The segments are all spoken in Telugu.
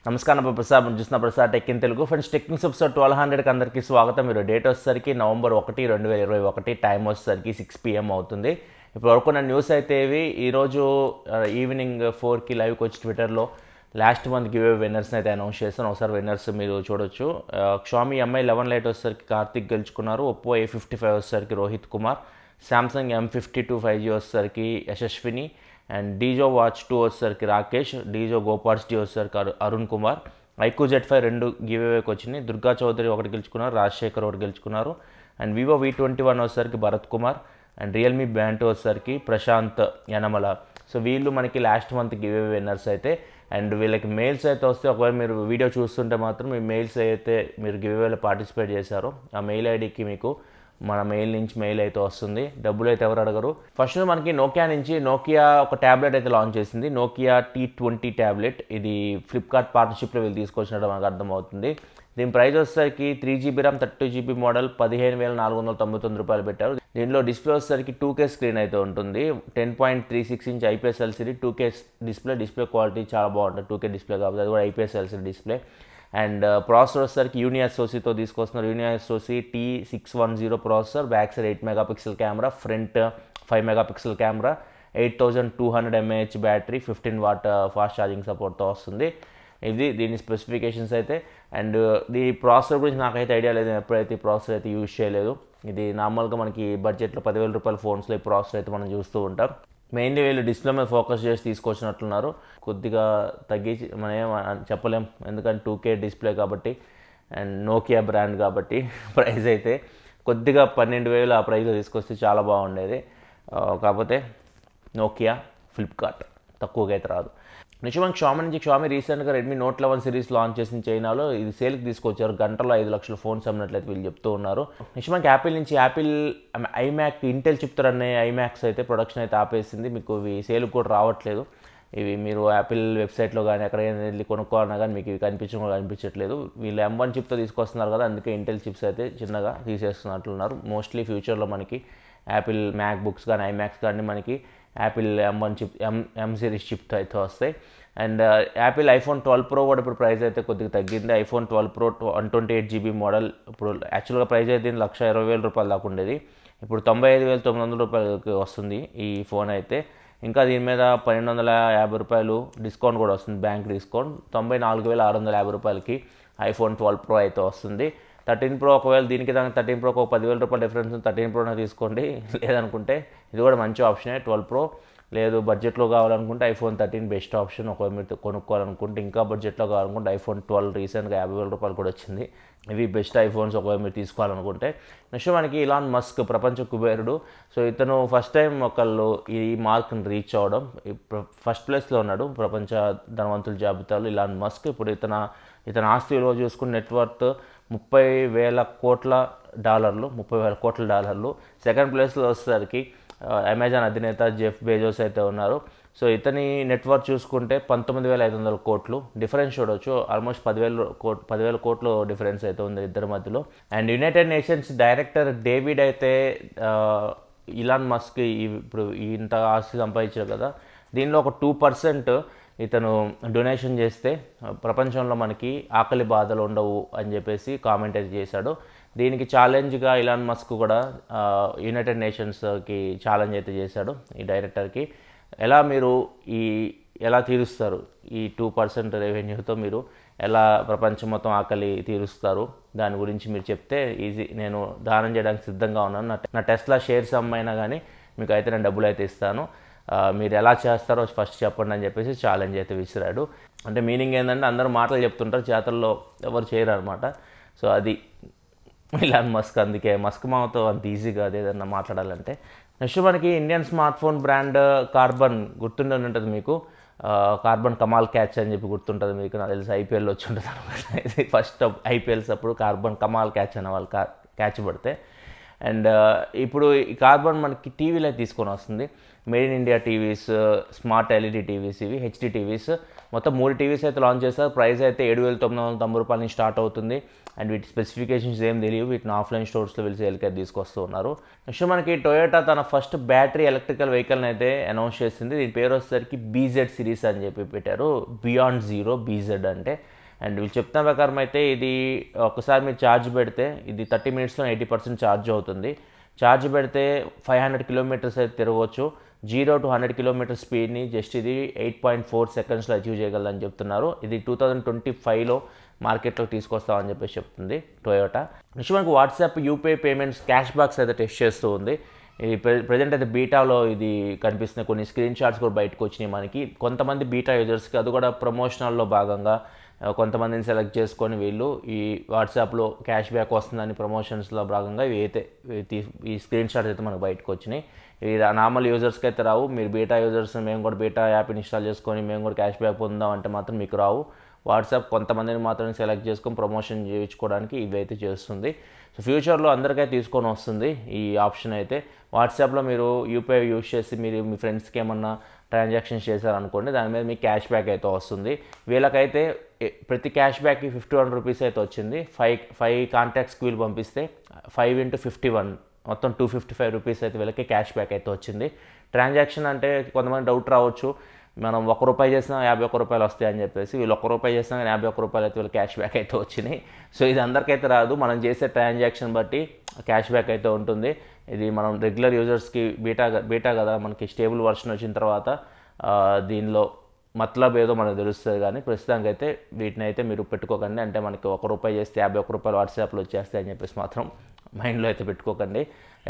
నమస్కారం ప్రసాద్ చూసిన Prasad tech in Telugu friends techniques episode 1200కి అందరికీ స్వాగతం. మీరు డేట్ వచ్చేసరికి నవంబర్ 1, 2021, టైం వచ్చేసరికి 6 PM అవుతుంది. ఇప్పుడు వరకున్న న్యూస్ అయితే ఇవి. ఈరోజు ఈవినింగ్ 4కి లైవ్కి వచ్చి ట్విట్టర్లో లాస్ట్ మంత్ గివ్ అవే విన్నర్స్ని అయితే అనౌన్స్ చేస్తాను. ఒకసారి విన్నర్స్ మీరు చూడొచ్చు. Xiaomi Mi 11 Lite వచ్చేసరికి కార్తిక్ గెలుచుకున్నారు. Oppo A55 వచ్చేసరికి Rohit Kumar, Samsung M52 5G వచ్చేసరికి యశస్విని, అండ్ డీజో వాచ్ 2 వచ్చేసరికి రాకేష్, డీజో గోపార్స్ డి వచ్చేసరికి అరుణ్ కుమార్, ఐక్యూ Z5 2 గివ్ అవేకి వచ్చినాయి. దుర్గా చౌదరి 1 గెలుచుకున్నారు, రాజశేఖర్ 1 గెలుచుకున్నారు, అండ్ వివో V21 వచ్చేసరికి Bharat Kumar, and Realme band 2 వచ్చేసరికి ప్రశాంత్ యనమల. సో వీళ్ళు మనకి last month give away winners అయితే. అండ్ వీళ్ళకి మెయిల్స్ అయితే వస్తే, ఒకవేళ మీరు వీడియో చూస్తుంటే మాత్రం మీ మెయిల్స్ అయితే మీరు గివ్ అవేలో పార్టిసిపేట్ చేశారో ఆ మెయిల్ ఐడికి మీకు మన మెయిల్ నుంచి మెయిల్ అయితే వస్తుంది. డబ్బులు అయితే ఎవరు అడగరు. ఫస్ట్ మనకి నోకియా ఒక ట్యాబ్లెట్ అయితే లాంచ్ చేసింది, నోకియా T20 ట్యాబ్లెట్. ఇది ఫ్లిప్కార్ట్ పార్ట్నర్షిప్లో వీళ్ళు తీసుకొచ్చినట్టు మనకు అర్థమవుతుంది. దీని ప్రైస్ వచ్చేసరికి 3GB RAM 32GB మోడల్ 15,499 రూపాయలు పెట్టారు. దీనిలో డిస్ప్లే వచ్చేసరికి 2K స్క్రీన్ అయితే ఉంటుంది. 10.36 inch IPS LCD 2K display quality చాలా బాగుంటుంది. 2K డిస్ప్లే కాబట్టి అది కూడా IPS LCD display. And processor వచ్చేసరికి యూనిఎస్ఓసితో తీసుకొస్తున్నారు. యూనిఎస్ఓసి T610 processor, back side 8 megapixel camera, front 5 megapixel camera, 8200 mAh battery, 15 watt fast charging సపోర్ట్తో వస్తుంది. ఇది దీని స్పెసిఫికేషన్స్ అయితే. అండ్ ఈ ప్రాసెసర్ గురించి నాకైతే ఐడియా లేదు, ఎప్పుడైతే ఈ ప్రాసెసర్ అయితే యూజ్ చేయలేదు. ఇది నార్మల్గా మనకి బడ్జెట్లో 10,000 రూపాయల ఫోన్స్లో ఈ ప్రాసెసర్ అయితే మనం చూస్తూ ఉంటాం. మెయిన్లీ వీళ్ళు డిస్ప్లే మీద ఫోకస్ చేసి తీసుకొచ్చినట్లున్నారు. కొద్దిగా తగ్గించి మనం ఏం చెప్పలేం, ఎందుకంటే 2K డిస్ప్లే కాబట్టి అండ్ నోకియా బ్రాండ్ కాబట్టి ప్రైస్ అయితే కొద్దిగా 12,000 ఆ ప్రైస్లో తీసుకొస్తే చాలా బాగుండేది. కాకపోతే నోకియా ఫ్లిప్కార్ట్ తక్కువగా అయితే రాదు. నెక్స్ట్ మనకి Xiaomi రీసెంట్గా Redmi Note 11 సిరీస్ లాంచ్ చేసిన చైనాలో ఇది సేల్కి తీసుకొచ్చారు. గంటలో 5 లక్షల ఫోన్స్ అమ్మినట్లయితే వీళ్ళు చెప్తూ ఉన్నారు. నెక్స్ట్ మనకి యాపిల్ ఐమ్యాక్ ఇంటెల్ చిప్తో అనే ఐమ్యాక్స్ అయితే ప్రొడక్షన్ అయితే ఆపేసింది. మీకు ఇవి సేల్కి కూడా రావట్లేదు. ఇవి మీరు యాపిల్ వెబ్సైట్లో కానీ ఎక్కడికైనా వెళ్ళి కొనుక్కోవాలన్నా కానీ మీకు ఇవి కనిపించట్లేదు. వీళ్ళు M1 చిప్తో తీసుకొస్తున్నారు కదా, అందుకే ఇంటెల్ చిప్స్ అయితే చిన్నగా తీసేస్తున్నట్లున్నారు. మోస్ట్లీ ఫ్యూచర్లో మనకి యాపిల్ మ్యాక్ బుక్స్ కానీ ఐమ్యాక్స్ కానీ మనకి Apple M1 chip M series చిప్తో అయితే వస్తాయి. అండ్ యాపిల్ iPhone 12 Pro కూడా ఇప్పుడు ప్రైస్ అయితే కొద్దిగా తగ్గింది. iPhone 12 Pro 128GB మోడల్ ఇప్పుడు యాక్చువల్గా ప్రైస్ అయితే 1,20,000 రూపాయలు దాకా ఉండేది. ఇప్పుడు 95,900 రూపాయలకి వస్తుంది ఈ ఫోన్ అయితే. ఇంకా దీని మీద 1,250 రూపాయలు డిస్కౌంట్ కూడా వస్తుంది, బ్యాంక్ డిస్కౌంట్. 94,650 రూపాయలకి iPhone 12 Pro అయితే వస్తుంది. 13 Pro ఒకవేళ దీనికి దానికి 13 Pro ఒక 10,000 రూపాయల డిఫరెన్స్ 13 Pro తీసుకోండి. లేదనుకుంటే ఇది కూడా మంచి ఆప్షనే 12 Pro. లేదు బడ్జెట్లో కావాలనుకుంటే iPhone 13 బెస్ట్ ఆప్షన్. ఒకవేళ మీరు కొనుక్కోవాలనుకుంటే, ఇంకా బడ్జెట్లో కావాలనుకుంటే iPhone 12 రీసెంట్గా 50,000 రూపాయలు కూడా వచ్చింది. ఇవి బెస్ట్ ఐఫోన్స్ ఒకవేళ మీరు తీసుకోవాలనుకుంటే. నెక్స్ట్ మనకి ఇలాన్ మస్క్ ప్రపంచ కుబేరుడు. సో ఇతను ఫస్ట్ టైం ఒకళ్ళు ఈ మార్క్ని రీచ్ అవ్వడం, ఫస్ట్ ప్లేస్లో ఉన్నాడు ప్రపంచ ధనవంతుల జాబితాలో ఇలాన్ మస్క్. ఇప్పుడు ఇతని ఆస్తి విలువ చూసుకుని నెట్వర్త్ $30,000 కోట్ల. 30,000 కోట్ల డాలర్లు. సెకండ్ ప్లేస్లో వచ్చేసరికి అమెజాన్ అధినేత జెఫ్ బెజోస్ అయితే ఉన్నారు. సో ఇతని నెట్వర్క్ చూసుకుంటే 19,500 కోట్లు. డిఫరెన్స్ చూడవచ్చు, ఆల్మోస్ట్ 10,000 కోట్లు డిఫరెన్స్ అయితే ఉంది ఇద్దరి మధ్యలో. And United nations director David అయితే ఇలాన్ మస్క్ ఇప్పుడు ఇంత ఆస్తి సంపాదించారు కదా, దీనిలో ఒక 2% ఇతను డొనేషన్ చేస్తే ప్రపంచంలో మనకి ఆకలి బాధలు ఉండవు అని చెప్పేసి కామెంట్ అయితే చేశాడు. దీనికి ఛాలెంజ్గా ఇలాన్ మస్క్ కూడా యునైటెడ్ నేషన్స్కి ఛాలెంజ్ అయితే చేశాడు ఈ డైరెక్టర్కి. మీరు ఎలా తీరుస్తారు ఈ 2% రెవెన్యూతో, మీరు ఎలా ప్రపంచం మొత్తం ఆకలి తీరుస్తారు, దాని గురించి మీరు చెప్తే ఈజీ, నేను దానం చేయడానికి సిద్ధంగా ఉన్నాను. నా టెస్లా షేర్స్ అమ్మైనా కానీ మీకు అయితే నేను డబ్బులు అయితే ఇస్తాను, మీరు ఎలా చేస్తారో ఫస్ట్ చెప్పండి అని చెప్పేసి ఛాలెంజ్ అయితే విసిరాడు. అంటే మీనింగ్ ఏంటంటే అందరూ మాటలు చెప్తుంటారు, చేతల్లో ఎవరు చేయరు అనమాట. సో అది ఇలాన్ మస్క్. అందుకే మస్క్ మామతో అంత ఈజీ కాదు ఏదన్నా మాట్లాడాలంటే. నెక్స్ట్ మనకి Indian smart phone brand carbon గుర్తుండే ఉంటుంది మీకు. కార్బన్ కమాల్ క్యాచ్ అని చెప్పి గుర్తుంటుంది మీకు, నాకు తెలిసి IPLలో వచ్చి ఉంటుంది అనమాట. ఫస్ట్ IPLs అప్పుడు కార్బన్ కమాల్ క్యాచ్ అనే వాళ్ళు క్యాచ్ పడితే. అండ్ ఇప్పుడు ఈ కార్బన్ మనకి టీవీలో తీసుకొని వస్తుంది. Made in India TVs, smart LED TVs, ఇవి HD టీవీస్. మొత్తం 3 టీవీస్ అయితే లాంచ్ చేస్తారు. ప్రైస్ అయితే 7,990 రూపాయల నుంచి స్టార్ట్ అవుతుంది. అండ్ వీటి స్పెసిఫికేషన్స్ ఏం తెలియవు, వీటిని ఆఫ్లైన్ స్టోర్స్లో వెళ్ళి సేల్కి అయితే తీసుకొస్తూ ఉన్నారు. నెక్స్ట్ మనకి టొయోటా తన ఫస్ట్ బ్యాటరీ ఎలక్ట్రికల్ వెహికల్ని అయితే అనౌన్స్ చేసింది. దీని పేరు వచ్చేసరికి బీజెడ్ సిరీస్ అని చెప్పి పెట్టారు, బియాండ్ జీరో బీజెడ్ అంటే. అండ్ వీళ్ళు చెప్తున్న ప్రకారం అయితే ఇది ఒకసారి మీరు ఛార్జ్ పెడితే ఇది 30 మినిట్స్లో 80% ఛార్జ్ అవుతుంది. ఛార్జ్ పెడితే 500 కిలోమీటర్స్ అయితే తిరగవచ్చు. 0 to 100 కిలోమీటర్ స్పీడ్ని జస్ట్ ఇది 8.4 సెకండ్స్లో అచీవ్ చేయగలదని చెప్తున్నారు. ఇది 2025లో మార్కెట్లోకి తీసుకొస్తామని చెప్పేసి చెప్తుంది టొయోటా. నెక్స్ట్ మనకు WhatsApp UPI payments cash backs అయితే టెస్ట్ చేస్తూ ఉంది. ఇది ప్రజెంట్ అయితే బీటాలో ఇది కనిపిస్తున్నాయి. కొన్ని స్క్రీన్ షాట్స్ కూడా బయటకు వచ్చినాయి మనకి. కొంతమంది బీటా యూజర్స్కి అది కూడా ప్రమోషనల్లో భాగంగా కొంతమందిని సెలెక్ట్ చేసుకొని వీళ్ళు ఈ వాట్సాప్లో క్యాష్ బ్యాక్ వస్తుందని ప్రమోషన్స్లో భాగంగా ఇవి అయితే ఈ స్క్రీన్ షాట్స్ అయితే మనకు బయటకు వచ్చినాయి. ఇవి నార్మల్ యూజర్స్కి అయితే రావు. మీరు బీటా యూజర్స్ మేము కూడా బీటా యాప్ ఇన్స్టాల్ చేసుకొని మేము కూడా క్యాష్ బ్యాక్ పొందాం అంటే మాత్రం మీకు రావు. వాట్సాప్ కొంతమందిని మాత్రమే సెలెక్ట్ చేసుకొని ప్రమోషన్ చేయించుకోవడానికి ఇవి అయితే చేస్తుంది. సో ఫ్యూచర్లో అందరికీ తీసుకొని వస్తుంది ఈ ఆప్షన్ అయితే. వాట్సాప్లో మీరు యూపీఐ యూజ్ చేసి మీరు మీ ఫ్రెండ్స్కి ఏమన్నా ట్రాన్సాక్షన్స్ చేశారనుకోండి, దాని మీద మీకు క్యాష్ బ్యాక్ అయితే వస్తుంది. వీళ్ళకైతే ప్రతి క్యాష్ బ్యాక్కి 51 రూపీస్ అయితే వచ్చింది. 5 కాంటాక్ట్స్కి వీళ్ళు పంపిస్తే 5 into 51 మొత్తం 255 రూపీస్ అయితే వీళ్ళకి క్యాష్ బ్యాక్ అయితే వచ్చింది. ట్రాన్సాక్షన్ అంటే కొంతమంది డౌట్ రావచ్చు, మనం ₹1 చేసినా ₹51 వస్తాయి అని చెప్పేసి. వీళ్ళు ₹1 చేసినా కానీ ₹51 అయితే వీళ్ళు క్యాష్ బ్యాక్ అయితే వచ్చినాయి. సో ఇది అందరికైతే రాదు, మనం చేసే ట్రాన్సాక్షన్ బట్టి క్యాష్ బ్యాక్ అయితే ఉంటుంది. ఇది మనం రెగ్యులర్ యూజర్స్కి బీటా కదా, మనకి స్టేబుల్ వర్షన్ వచ్చిన తర్వాత దీనిలో మతలబ్ ఏదో మనకు తెలుస్తుంది. కానీ ప్రస్తుతానికి అయితే వీటిని అయితే మీరు పెట్టుకోకండి. అంటే మనకి ₹1 చేస్తే ₹51 వాట్సాప్లో వచ్చేస్తాయి అని చెప్పేసి మాత్రం మైండ్లో అయితే పెట్టుకోకండి.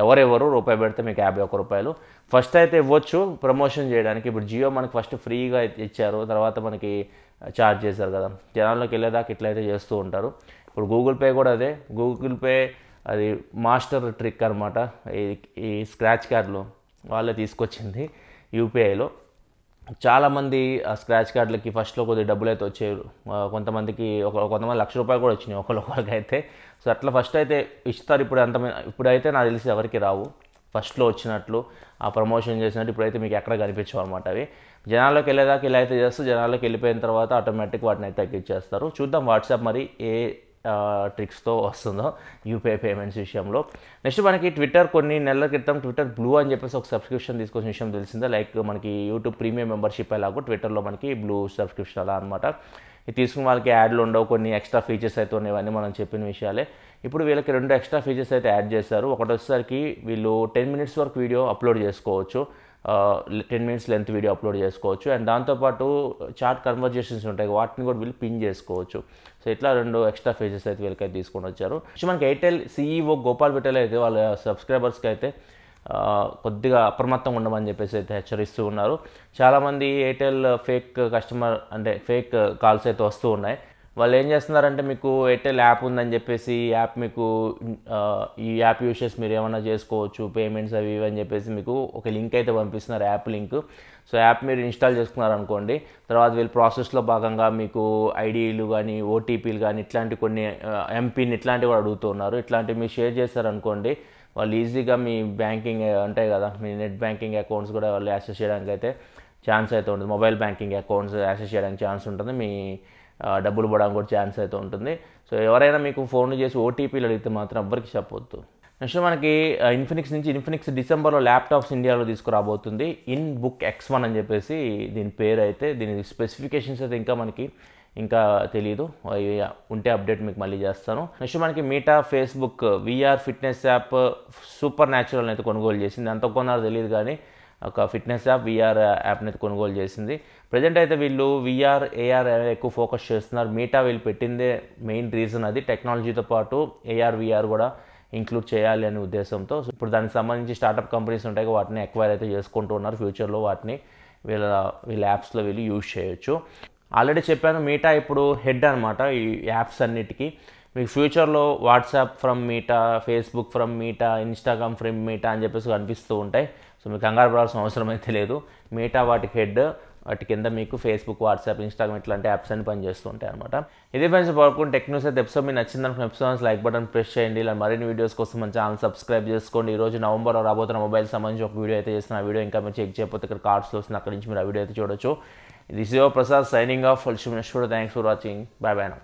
ఎవరెవరు రూపాయి పెడితే మీకు ₹51 ఫస్ట్ అయితే ఇవ్వచ్చు ప్రమోషన్ చేయడానికి. ఇప్పుడు జియో మనకి ఫస్ట్ ఫ్రీగా ఇచ్చారు, తర్వాత మనకి ఛార్జ్ చేశారు కదా. జనాల్లోకి వెళ్ళేదాకా ఇట్లయితే చేస్తూ ఉంటారు. ఇప్పుడు గూగుల్ పే కూడా అదే. గూగుల్ పే అది మాస్టర్ ట్రిక్ అనమాట. ఈ స్క్రాచ్ కార్డులు వాళ్ళే తీసుకొచ్చింది యూపీఐలో. చాలామంది ఆ స్క్రాచ్ కార్డులకి ఫస్ట్లో కొద్దిగా డబ్బులు అయితే వచ్చాయి. కొంతమంది ₹1,00,000 కూడా వచ్చినాయి ఒకరికి అయితే. సో అట్లా ఫస్ట్ అయితే ఇస్తారు. ఇప్పుడైతే నాకు తెలిసి ఎవరికి రావు ఫస్ట్లో వచ్చినట్లు, ఆ ప్రమోషన్ చేసినట్టు ఇప్పుడైతే మీకు ఎక్కడ కనిపించవు అనమాట. అవి జనాల్లోకి వెళ్ళేదాకా ఇలా అయితే చేస్తూ జనాల్లోకి వెళ్ళిపోయిన తర్వాత ఆటోమేటిక్ వాటిని అయితే తగ్గించేస్తారు. చూద్దాం వాట్సాప్ మరి ఏ ట్రిక్స్తో వస్తుందో యూపీఐ పేమెంట్స్ విషయంలో. నెక్స్ట్ మనకి ట్విట్టర్ కొన్ని నెలల క్రితం ట్విట్టర్ బ్లూ అని చెప్పేసి ఒక సబ్స్క్రిప్షన్ తీసుకొచ్చిన విషయం తెలిసిందే. లైక్ మనకి యూట్యూబ్ ప్రీమియం మెంబర్షిప్ ఎలాగో ట్విట్టర్లో మనకి బ్లూ సబ్స్క్రిప్షన్ అలా అనమాట. ఇది తీసుకున్న వాళ్ళకి యాడ్లు ఉండవు, కొన్ని ఎక్స్ట్రా ఫీచర్స్ అయితే ఉన్నాయి. ఇవన్నీ మనం చెప్పిన విషయాలే. ఇప్పుడు వీళ్ళకి 2 ఎక్స్ట్రా ఫీచర్స్ అయితే యాడ్ చేశారు. ఒకటి వచ్చేసరికి వీళ్ళు 10 మినిట్స్ వరకు వీడియో అప్లోడ్ చేసుకోవచ్చు, 10 మినిట్స్ లెంత్ వీడియో అప్లోడ్ చేసుకోవచ్చు. అండ్ దాంతోపాటు చాట్ కన్వర్జేషన్స్ ఉంటాయి, వాటిని కూడా వీళ్ళు పిన్ చేసుకోవచ్చు. సో ఇట్లా 2 ఎక్స్ట్రా ఫీచర్స్ అయితే వీళ్ళకైతే తీసుకొని వచ్చారు. సో మనకి ఎయిర్టెల్ CEO గోపాల్ విఠల్ అయితే వాళ్ళ సబ్స్క్రైబర్స్కి అయితే కొద్దిగా అప్రమత్తంగా ఉండమని చెప్పేసి అయితే హెచ్చరిస్తూ ఉన్నారు. చాలామంది ఎయిర్టెల్ ఫేక్ కస్టమర్ అంటే ఫేక్ కాల్స్ అయితే వస్తూ ఉన్నాయి. వాళ్ళు ఏం చేస్తున్నారంటే మీకు ఎయిర్టెల్ యాప్ ఉందని చెప్పేసి ఈ యాప్ యూస్ చేసి మీరు ఏమైనా చేసుకోవచ్చు పేమెంట్స్ అవి ఇవి అని చెప్పేసి మీకు ఒక లింక్ అయితే పంపిస్తున్నారు, యాప్ లింక్. సో యాప్ మీరు ఇన్స్టాల్ చేసుకున్నారనుకోండి, తర్వాత వీళ్ళు ప్రాసెస్లో భాగంగా మీకు ఐడీలు కానీ ఓటీపీలు కానీ ఇట్లాంటి కొన్ని ఎంపిన్ ఇట్లాంటివి కూడా అడుగుతున్నారు. ఇట్లాంటివి మీరు షేర్ చేస్తారనుకోండి, వాళ్ళు ఈజీగా మీ బ్యాంకింగ్ ఉంటాయి కదా, మీ నెట్ బ్యాంకింగ్ అకౌంట్స్ కూడా వాళ్ళు యాక్సెస్ చేయడానికి అయితే ఛాన్స్ అయితే ఉంటుంది. మొబైల్ బ్యాంకింగ్ అకౌంట్స్ యాక్సెస్ చేయడానికి ఛాన్స్ ఉంటుంది, మీ డబ్బులు పడడానికి కూడా ఛాన్స్ అయితే ఉంటుంది. సో ఎవరైనా మీకు ఫోన్ చేసి ఓటీపీలు అడిగితే మాత్రం ఎవ్వరికి చెప్పొద్దు. నెక్స్ట్ మనకి ఇన్ఫినిక్స్ డిసెంబర్లో ల్యాప్టాప్స్ ఇండియాలో తీసుకురాబోతుంది. ఇన్బుక్ X1 అని చెప్పేసి దీని పేరు అయితే. దీని స్పెసిఫికేషన్స్ అయితే ఇంకా తెలియదు, ఉంటే అప్డేట్ మీకు మళ్ళీ చేస్తాను. నెక్స్ట్ మనకి Meta Facebook VR fitness app Supernatural అయితే కొనుగోలు చేసింది. అంత కొన్నారో తెలియదు కానీ ఒక ఫిట్నెస్ యాప్ VR యాప్ని అయితే కొనుగోలు చేసింది. ప్రజెంట్ అయితే వీళ్ళు VR AR ఎక్కువ ఫోకస్ చేస్తున్నారు. మీటా వీళ్ళు పెట్టిందే మెయిన్ రీజన్ అది. టెక్నాలజీతో పాటు AR VR కూడా ఇంక్లూడ్ చేయాలి అనే ఉద్దేశంతో. ఇప్పుడు దానికి సంబంధించి స్టార్టప్ కంపెనీస్ ఉంటాయి, వాటిని ఎక్వైర్ అయితే చేసుకుంటూ ఉన్నారు. ఫ్యూచర్లో వాటిని వీళ్ళ యాప్స్లో వీళ్ళు యూజ్ చేయొచ్చు. ఆల్రెడీ చెప్పాను, మీటా ఇప్పుడు హెడ్ అనమాట ఈ యాప్స్ అన్నిటికీ. మీకు ఫ్యూచర్లో WhatsApp from Meta, Facebook from Meta, Instagram from Meta అని చెప్పేసి కనిపిస్తూ ఉంటాయి. సో మీకు కంగారు పడాల్సిన అవసరం అయితే లేదు. మీటా వాటికి హెడ్, వాటి కింద మీకు ఫేస్బుక్, వాట్సాప్, ఇన్స్టాగ్రామ్ ఇట్లాంటి యాప్స్ అన్ని పనిచేస్తూ ఉంటాయి అనమాట. ఇదే ఫ్రెండ్స్ పడుకుని టెక్ న్యూస్ అయితే ఎపిసోడ్ మీకు నచ్చిందనుకున్న ఎపిసోడ్స్ లైక్ బటన్ ప్రెస్ చేయండి. ఇలా మరిన్ని వీడియోస్ కోసం మన ఛానల్ సబ్స్క్రైబ్ చేసుకోండి. ఈరోజు నవంబర్లో రాబోతున్న మొబైల్ సంబంధించి ఒక వీడియో అయితే చేస్తున్న. ఆ వీడియో ఇంకా మీరు చెక్ చేయకపోతే ఇక్కడ కార్డ్స్లో వస్తుంది, అక్కడి నుంచి మీరు ఆ వీడియో అయితే చూడొచ్చు. This is your Prasad signing off. Thanks for watching. By by now.